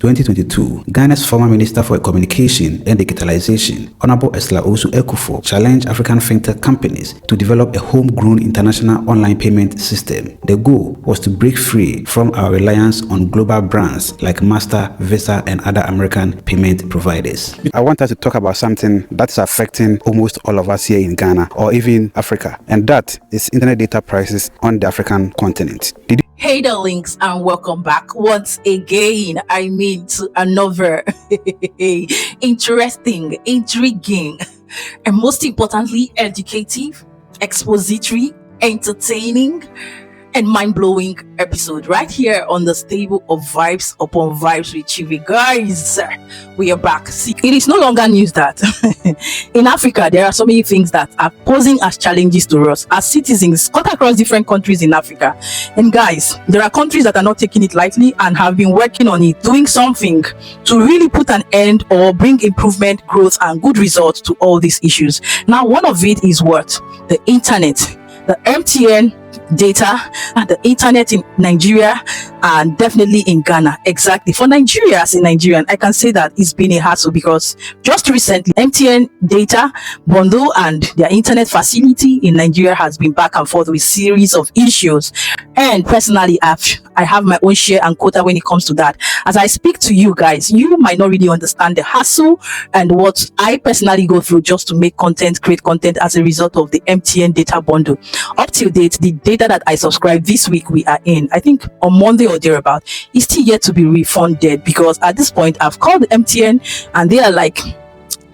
2022, Ghana's former Minister for Communication and Digitalization, Honorable Esla Osu Ekufo, challenged African fintech companies to develop a homegrown international online payment system. The goal was to break free from our reliance on global brands like Master, Visa, and other American payment providers. I want us to talk about something that's affecting almost all of us here in Ghana or even Africa, and that is internet data prices on the African continent. Hey there, links, and welcome back once again. To another interesting, intriguing, and most importantly, educative, expository, entertaining, and mind-blowing episode right here on the stable of vibes upon vibes with Chivi. Guys, we are back. See, it is no longer news that in Africa there are so many things that are posing as challenges to us as citizens cut across different countries in Africa. And guys, there are countries that are not taking it lightly and have been working on it, doing something to really put an end or bring improvement, growth, and good results to all these issues. Now, one of it is what? The internet, the MTN data, and the internet in Nigeria, and definitely in Ghana. Exactly. For Nigeria, as a Nigerian, I can say that it's been a hassle because just recently MTN data bundle and their internet facility in Nigeria has been back and forth with series of issues, and personally I have my own share and quota when it comes to that. As I speak to you guys, you might not really understand the hassle and what I personally go through just to make content, create content as a result of the MTN data bundle. Up till date, the data that I subscribed this week we are in, I think on Monday or thereabout, is still yet to be refunded because at this point I've called MTN and they are like,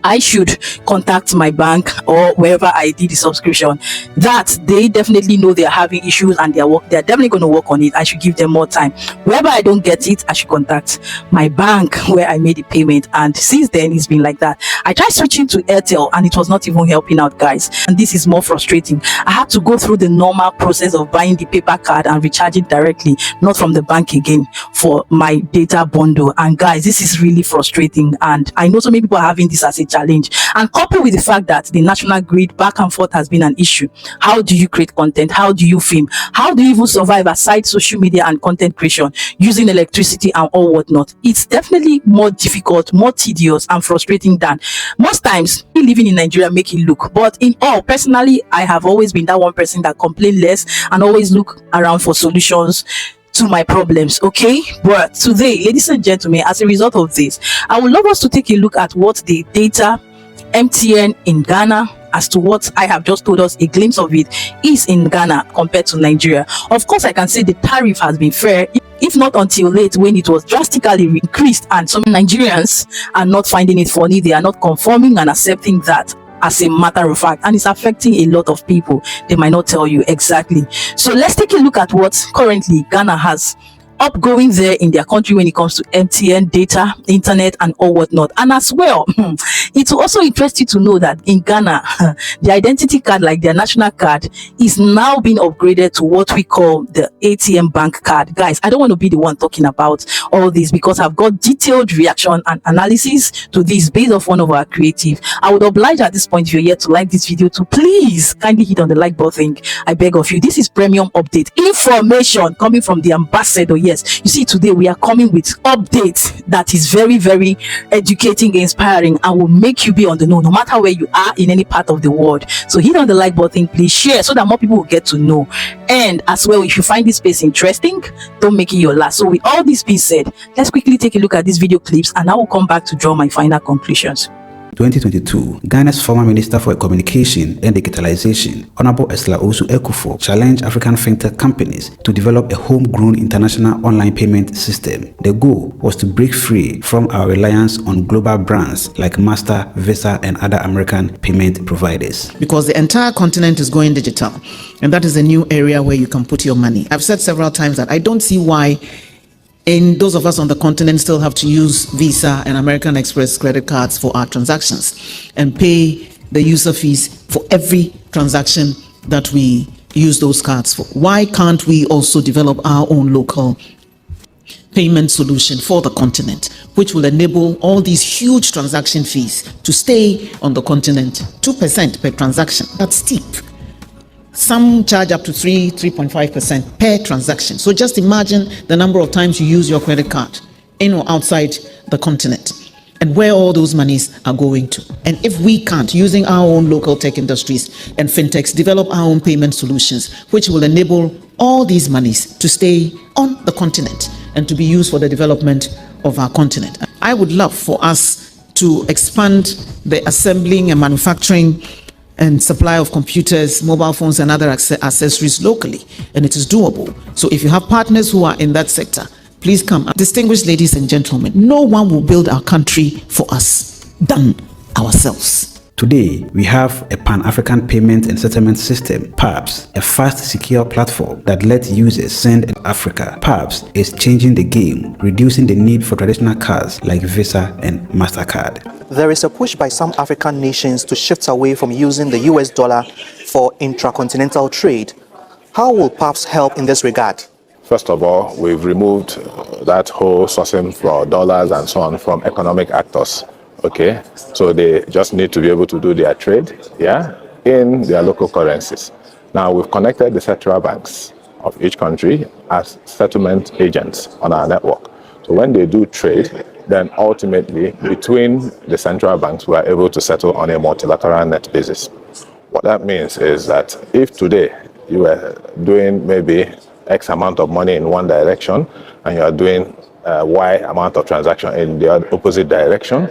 I should contact my bank or wherever I did the subscription, that they definitely know they're having issues and they're definitely going to work on it. I should give them more time. Wherever I don't get it, I should contact my bank where I made the payment. And since then, it's been like that. I tried switching to Airtel and it was not even helping out, guys. And this is more frustrating. I had to go through the normal process of buying the paper card and recharging directly, not from the bank again, for my data bundle. And guys, this is really frustrating. And I know so many people are having this as a challenge, and coupled with the fact that the national grid back and forth has been an issue. How do you create content? How do you film? How do you even survive aside social media and content creation using electricity and all whatnot? It's definitely more difficult, more tedious, and frustrating than most times living in Nigeria make it look. But in all, personally, I have always been that one person that complain less and always look around for solutions to my problems. Okay, but today, ladies and gentlemen, as a result of this, I would love us to take a look at what the data MTN in Ghana, as to what I have just told us, a glimpse of it, is in Ghana compared to Nigeria. Of course, I can say the tariff has been fair, if not until late when it was drastically increased, and some Nigerians are not finding it funny. They are not conforming and accepting that as a matter of fact, and it's affecting a lot of people. They might not tell you exactly. So let's take a look at what currently Ghana has upgoing there in their country when it comes to MTN data, internet, and all whatnot. And as well, it will also interest you to know that in Ghana, the identity card, like their national card, is now being upgraded to what we call the ATM bank card. Guys, I don't want to be the one talking about all this because I've got detailed reaction and analysis to this based off one of our creative. I would oblige at this point, if you're yet to like this video, to please kindly hit on the like button. I beg of you. This is premium update information coming from the ambassador. Yes, you see, today we are coming with updates that is very, very educating, inspiring, and will make you be on the know no matter where you are in any part of the world. So hit on the like button, please share so that more people will get to know. And as well, if you find this space interesting, don't make it your last. So with all this being said, let's quickly take a look at these video clips and I will come back to draw my final conclusions. 2022, Ghana's former Minister for Communication and Digitalization, Honorable Esla Osu Ekufo, challenged African fintech companies to develop a homegrown international online payment system. The goal was to break free from our reliance on global brands like Master, Visa, and other American payment providers. Because the entire continent is going digital, and that is a new area where you can put your money. I've said several times that I don't see why those of us on the continent still have to use Visa and American Express credit cards for our transactions and pay the user fees for every transaction that we use those cards for. Why can't we also develop our own local payment solution for the continent, which will enable all these huge transaction fees to stay on the continent? 2% per transaction. That's steep. Some charge up to 3.5% per transaction. So just imagine the number of times you use your credit card in or outside the continent, and where all those monies are going to. And if we can't, using our own local tech industries and fintechs, develop our own payment solutions, which will enable all these monies to stay on the continent and to be used for the development of our continent. I would love for us to expand the assembling and manufacturing and supply of computers, mobile phones, and other accessories locally, and it is doable. So if you have partners who are in that sector, please come. Distinguished ladies and gentlemen, no one will build our country for us than ourselves. Today, we have a Pan-African payment and settlement system, PAPS, a fast, secure platform that lets users send in Africa. PAPS is changing the game, reducing the need for traditional cards like Visa and MasterCard. There is a push by some African nations to shift away from using the US dollar for intracontinental trade. How will PAPS help in this regard? First of all, we've removed that whole sourcing for dollars and so on from economic actors. Okay, so they just need to be able to do their trade, in their local currencies. Now we've connected the central banks of each country as settlement agents on our network. So when they do trade, then ultimately between the central banks, we are able to settle on a multilateral net basis. What that means is that if today you are doing maybe X amount of money in one direction and you are doing Y amount of transaction in the opposite direction,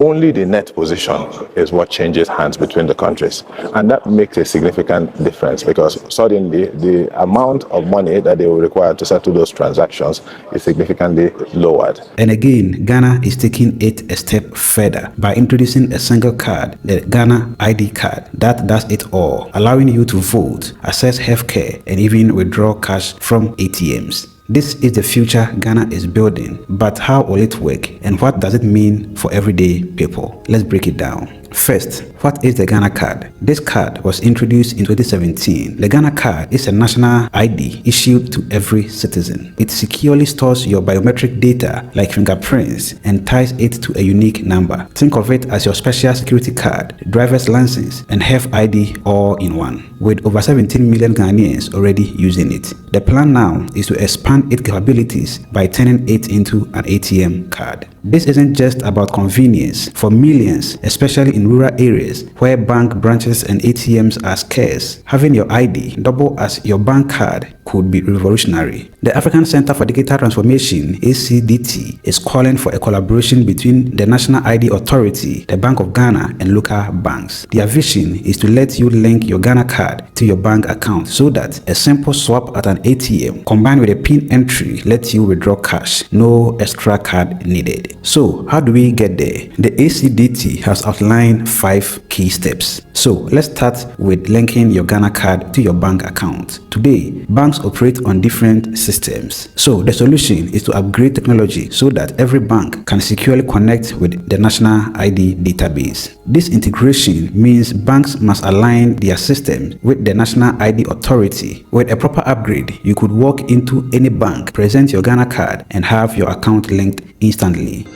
only the net position is what changes hands between the countries. And that makes a significant difference because suddenly the amount of money that they will require to settle those transactions is significantly lowered. And again, Ghana is taking it a step further by introducing a single card, the Ghana ID card, that does it all, allowing you to vote, access healthcare, and even withdraw cash from ATMs. This is the future Ghana is building, but how will it work and what does it mean for everyday people? Let's break it down. First, what is the Ghana card? This card was introduced in 2017. The Ghana card is a national ID issued to every citizen. It securely stores your biometric data like fingerprints and ties it to a unique number. Think of it as your special security card, driver's license, and health ID all in one, with over 17 million Ghanaians already using it. The plan now is to expand its capabilities by turning it into an ATM card. This isn't just about convenience for millions, especially in rural areas where bank branches and ATMs are scarce. Having your ID double as your bank card could be revolutionary. The African Center for Digital Transformation, ACDT, is calling for a collaboration between the National ID Authority, the Bank of Ghana, and local banks. Their vision is to let you link your Ghana card to your bank account so that a simple swap at an ATM combined with a PIN entry lets you withdraw cash, no extra card needed. So, how do we get there? The ACDT has outlined 5 key steps. So, let's start with linking your Ghana card to your bank account. Today, banks operate on different systems. So, the solution is to upgrade technology so that every bank can securely connect with the National ID database. This integration means banks must align their systems with the National ID Authority. With a proper upgrade, you could walk into any bank, present your Ghana card, and have your account linked instantly.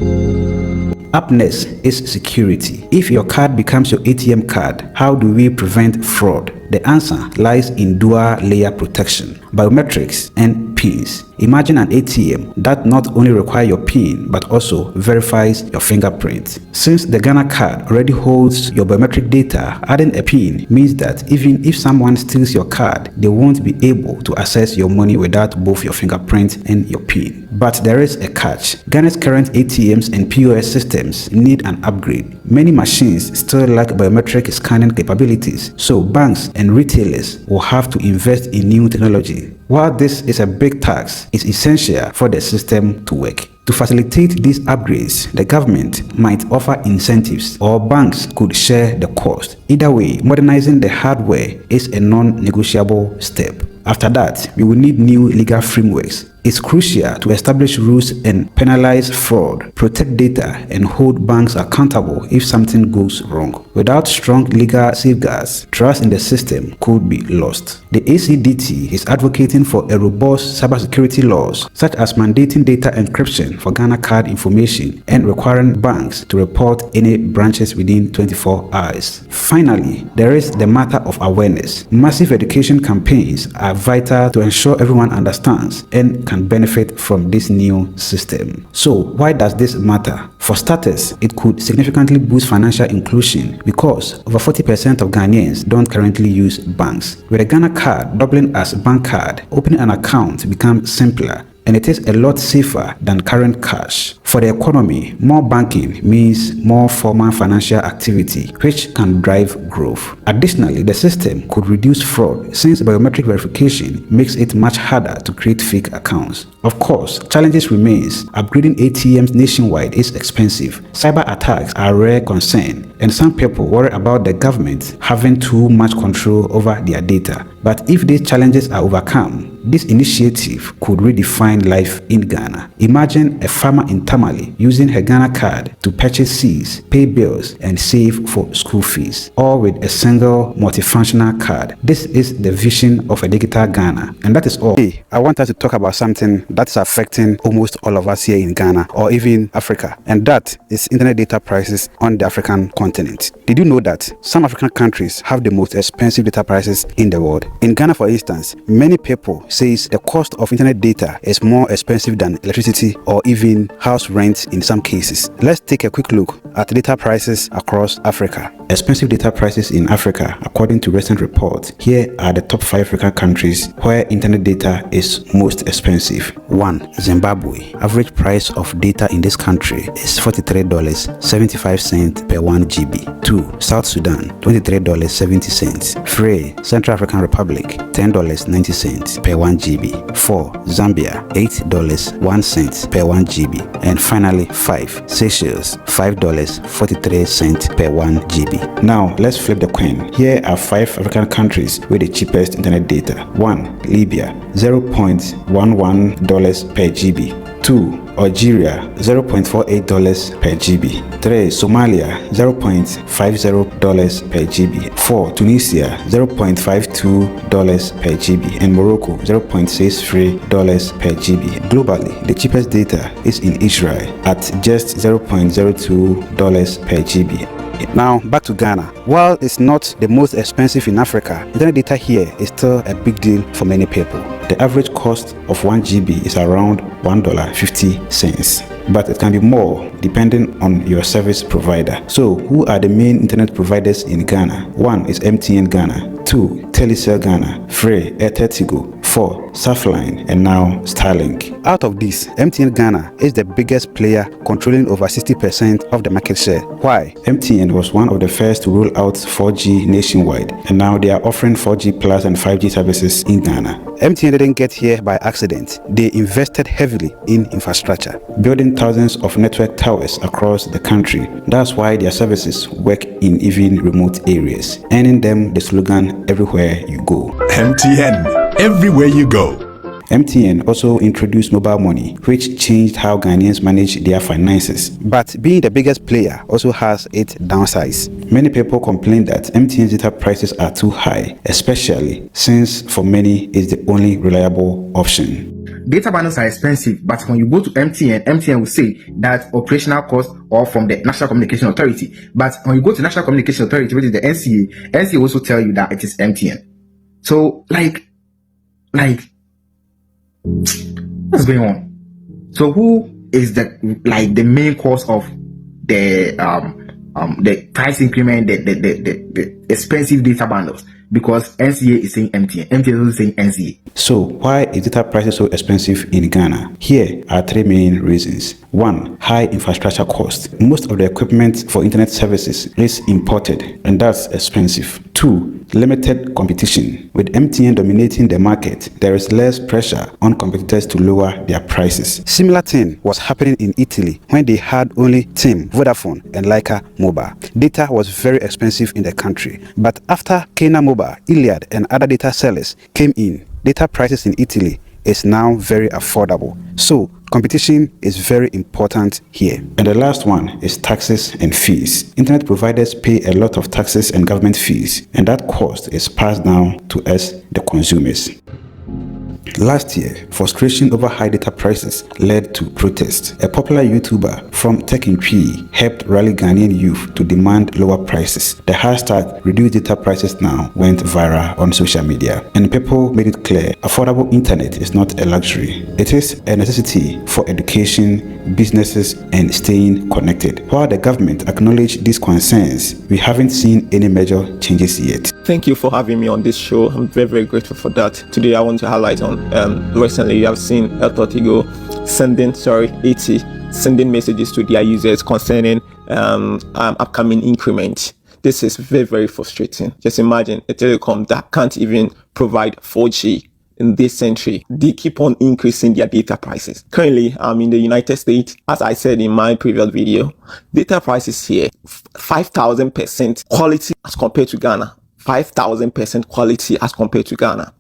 Up next is security. If your card becomes your ATM card, how do we prevent fraud? The answer lies in dual-layer protection, biometrics, and PINs. Imagine an ATM that not only requires your PIN but also verifies your fingerprint. Since the Ghana card already holds your biometric data, adding a PIN means that even if someone steals your card, they won't be able to access your money without both your fingerprint and your PIN. But there is a catch. Ghana's current ATMs and POS systems need an upgrade. Many machines still lack biometric scanning capabilities, so banks and retailers will have to invest in new technology. While this is a big tax, it's essential for the system to work. To facilitate these upgrades, the government might offer incentives or banks could share the cost. Either way, modernizing the hardware is a non-negotiable step. After that, we will need new legal frameworks. It's crucial to establish rules and penalize fraud, protect data, and hold banks accountable if something goes wrong. Without strong legal safeguards, trust in the system could be lost. The ACDT is advocating for a robust cybersecurity laws, such as mandating data encryption for Ghana card information and requiring banks to report any branches within 24 hours. Finally, there is the matter of awareness. Massive education campaigns are vital to ensure everyone understands and can benefit from this new system. So why does this matter? For starters, it could significantly boost financial inclusion because over 40% of Ghanaians don't currently use banks. With a Ghana card doubling as a bank card, opening an account becomes simpler, and it is a lot safer than current cash. For the economy, more banking means more formal financial activity, which can drive growth. Additionally, the system could reduce fraud since biometric verification makes it much harder to create fake accounts. Of course, challenges remains. Upgrading ATMs nationwide is expensive. Cyber attacks are a rare concern, and some people worry about the government having too much control over their data. But if these challenges are overcome, this initiative could redefine life in Ghana. Imagine a farmer in Tamale using her Ghana card to purchase seeds, pay bills, and save for school fees, all with a single multifunctional card. This is the vision of a digital Ghana, and that is all. Hey, I want us to talk about something that's affecting almost all of us here in Ghana or even Africa, and that is internet data prices on the African continent. Did you know that some African countries have the most expensive data prices in the world? In Ghana, for instance, many people says the cost of internet data is more expensive than electricity or even house rent in some cases. Let's take a quick look at data prices across Africa. Expensive data prices in Africa, according to recent reports. Here are the top 5 African countries where internet data is most expensive. 1. Zimbabwe. Average price of data in this country is $43.75 per 1 GB. 2. South Sudan, $23.70. 3. Central African Republic, $10.90 per 1 GB. 4. Zambia, $8.01 per 1 GB. And finally, 5. Seychelles, $5.43 per 1 GB. Now, let's flip the coin. Here are 5 African countries with the cheapest internet data. 1. Libya, $0.11 per GB. 2. Algeria, $0.48 per GB. 3. Somalia, $0.50 per GB. 4. Tunisia, $0.52 per GB. And Morocco, $0.63 per GB. Globally, the cheapest data is in Israel at just $0.02 per GB. Now, back to Ghana. While it's not the most expensive in Africa, internet data here is still a big deal for many people. The average cost of 1 GB is around $1.50, but it can be more depending on your service provider. So, who are the main internet providers in Ghana? 1 is MTN Ghana, 2 Telecel Ghana, 3 Airtel Tigo, 4 Surfline, and now Starlink. Out of this, MTN Ghana is the biggest player, controlling over 60% of the market share. Why? MTN was one of the first to roll out 4G nationwide, and now they are offering 4G Plus and 5G services in Ghana. MTN didn't get here by accident. They invested heavily in infrastructure, building thousands of network towers across the country. That's why their services work in even remote areas, earning them the slogan "Everywhere you go." MTN, everywhere you go. MTN also introduced mobile money, which changed how Ghanaians manage their finances. But being the biggest player also has its downsides. Many people complain that MTN's data prices are too high, especially since for many it's the only reliable option. Data bundles are expensive, but when you go to MTN will say that operational cost or from the National Communication Authority. But when you go to National Communication Authority, which is the NCA also tell you that it is MTN. So, like, what's going on? So, who is the main cause of the price increment, the expensive data bundles? Because NCA is saying MTN is also saying NCA. So why is data prices so expensive in Ghana? Here are 3 main reasons. 1. High infrastructure cost. Most of the equipment for internet services is imported, and that's expensive. 2. Limited competition. With MTN dominating the market, there is less pressure on competitors to lower their prices. Similar thing was happening in Italy when they had only TIM, Vodafone, and Leica Mobile. Data was very expensive in the country, but after Kena Mobile, Iliad, and other data sellers came in, data prices in Italy is now very affordable. So competition is very important here. And the last one is taxes and fees. Internet providers pay a lot of taxes and government fees, and that cost is passed down to us, the consumers. Last year, frustration over high data prices led to protests. A popular YouTuber from Techinkwi helped rally Ghanaian youth to demand lower prices. The hashtag Reduce Data Prices Now went viral on social media, and people made it clear affordable internet is not a luxury. It is a necessity for education, businesses, and staying connected. While the government acknowledged these concerns, we haven't seen any major changes yet. Thank you for having me on this show. I'm very, very grateful for that. Today, I want to highlight on recently you have seen El Tortigo sending messages to their users concerning upcoming increment. This is very, very frustrating. Just imagine a telecom that can't even provide 4G in this century. They keep on increasing their data prices. Currently, I'm in the United States. As I said in my previous video, data prices here 5,000% quality as compared to Ghana. 5,000% quality as compared to Ghana.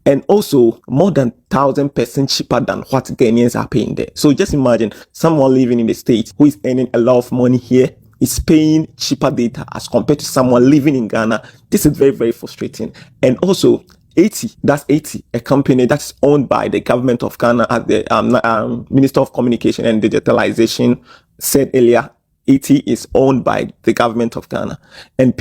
And also more than 1,000% cheaper than what Ghanaians are paying there. So just imagine someone living in the States who is earning a lot of money here is paying cheaper data as compared to someone living in Ghana. This is very, very frustrating. And also, that's 80, a company that's owned by the government of Ghana, as the Minister of Communication and Digitalization said earlier. 80 is owned by the government of Ghana, and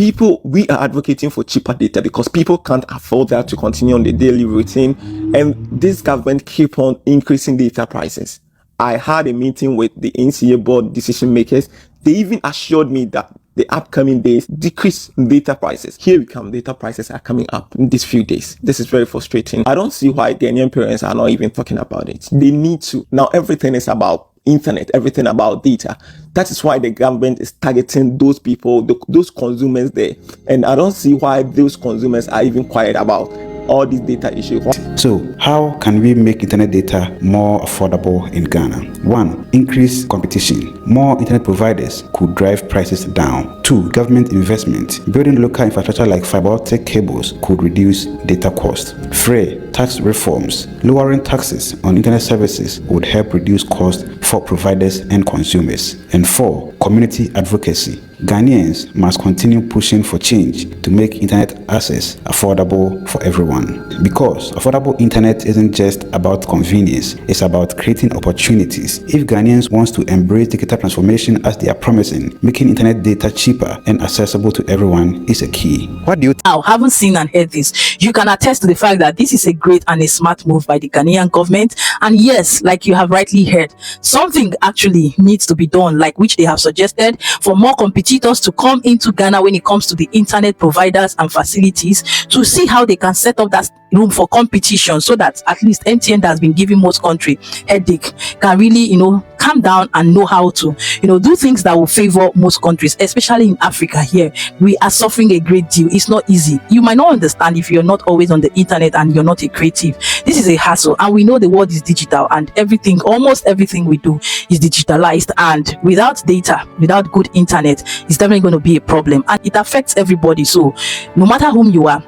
we are advocating for cheaper data because people can't afford that to continue on the daily routine, and this government keep on increasing data prices. I had a meeting with the NCA board decision makers. They even assured me that the upcoming days decrease in data prices. Here we come, data prices are coming up in these few days. This is very frustrating. I don't see why Ghanaian parents are not even talking about it. They need to. Now everything is about internet, everything about data. That is why the government is targeting those people, those consumers there. And I don't see why those consumers are even quiet about all these data issues. So, how can we make internet data more affordable in Ghana? 1. Increase competition. More internet providers could drive prices down. 2. Government investment. Building local infrastructure like fiber optic cables could reduce data cost. 3. Tax reforms. Lowering taxes on internet services would help reduce costs for providers and consumers. And 4. Community advocacy. Ghanaians must continue pushing for change to make internet access affordable for everyone. Because affordable internet isn't just about convenience, it's about creating opportunities. If Ghanaians want to embrace digital transformation as they are promising, making internet data cheaper and accessible to everyone is a key. What do you I haven't seen and heard this. You can attest to the fact that this is a great and a smart move by the Ghanaian government. And yes, like you have rightly heard, something actually needs to be done, like which they have suggested, for more competition to come into Ghana when it comes to the internet providers and facilities, to see how they can set up that room for competition, so that at least MTN that has been giving most country headache can really, calm down and know how to, do things that will favor most countries, especially in Africa. Here we are suffering a great deal. It's not easy. You might not understand if you're not always on the internet and you're not a creative. This is a hassle, and we know the world is digital, and almost everything we do is digitalized, and without data, without good internet, it's definitely going to be a problem, and it affects everybody. So no matter whom you are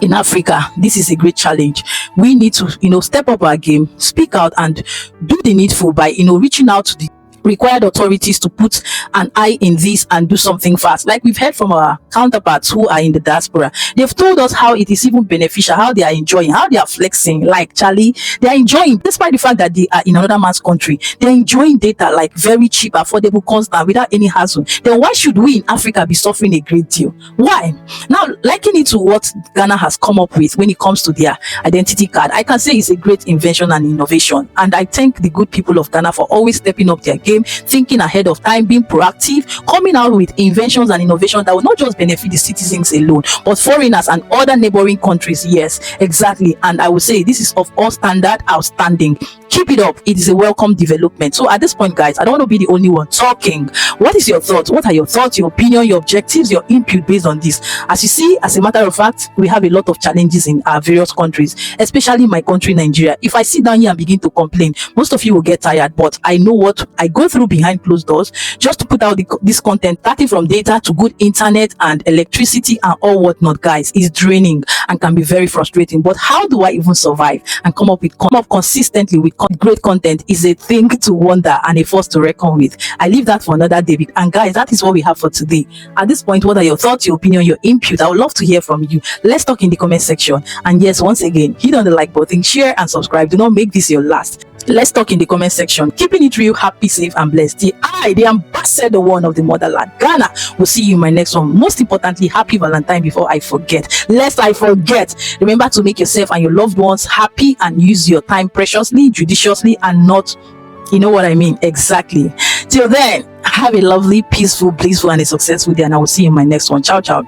in Africa, this is a great challenge. We need to step up our game, speak out, and do the needful by reaching out to the required authorities to put an eye in this and do something fast. Like we've heard from our counterparts who are in the diaspora, they've told us how it is even beneficial, how they are enjoying, how they are flexing. Like Charlie, they are enjoying, despite the fact that they are in another man's country, they're enjoying data like very cheap, affordable, constant, without any hassle. Then why should we in Africa be suffering a great deal? Why? Now, liking it to what Ghana has come up with when it comes to their identity card, I can say it's a great invention and innovation. And I thank the good people of Ghana for always stepping up their game, thinking ahead of time, being proactive, coming out with inventions and innovations that will not just benefit the citizens alone, but foreigners and other neighboring countries. Yes, exactly. And I would say this is of all standard outstanding. Keep it up. It is a welcome development. So at this point, guys, I don't want to be the only one talking. What is your thoughts? What are your thoughts, your opinion, your objectives, your input based on this? As you see, as a matter of fact, we have a lot of challenges in our various countries, especially my country, Nigeria. If I sit down here and begin to complain, most of you will get tired, but I know what I go go through behind closed doors just to put out this content, starting from data to good internet and electricity and all whatnot, guys, is draining and can be very frustrating. But how do I even survive and come up consistently with great content is a thing to wonder and a force to reckon with. I leave that for another day. And guys, that is what we have for today. At this point, what are your thoughts, your opinion, your input? I would love to hear from you. Let's talk in the comment section. And yes, once again, hit on the like button, share and subscribe. Do not make this your last. Let's talk in the comment section. Keeping it real, happy, safe and blessed. The ambassador one of the motherland, Ghana, will see you in my next one. Most importantly, happy Valentine before I forget. Lest I forget, remember to make yourself and your loved ones happy and use your time preciously, judiciously and not, you know what I mean, exactly. Till then, have a lovely, peaceful, blissful and a successful day, and I will see you in my next one. Ciao, ciao.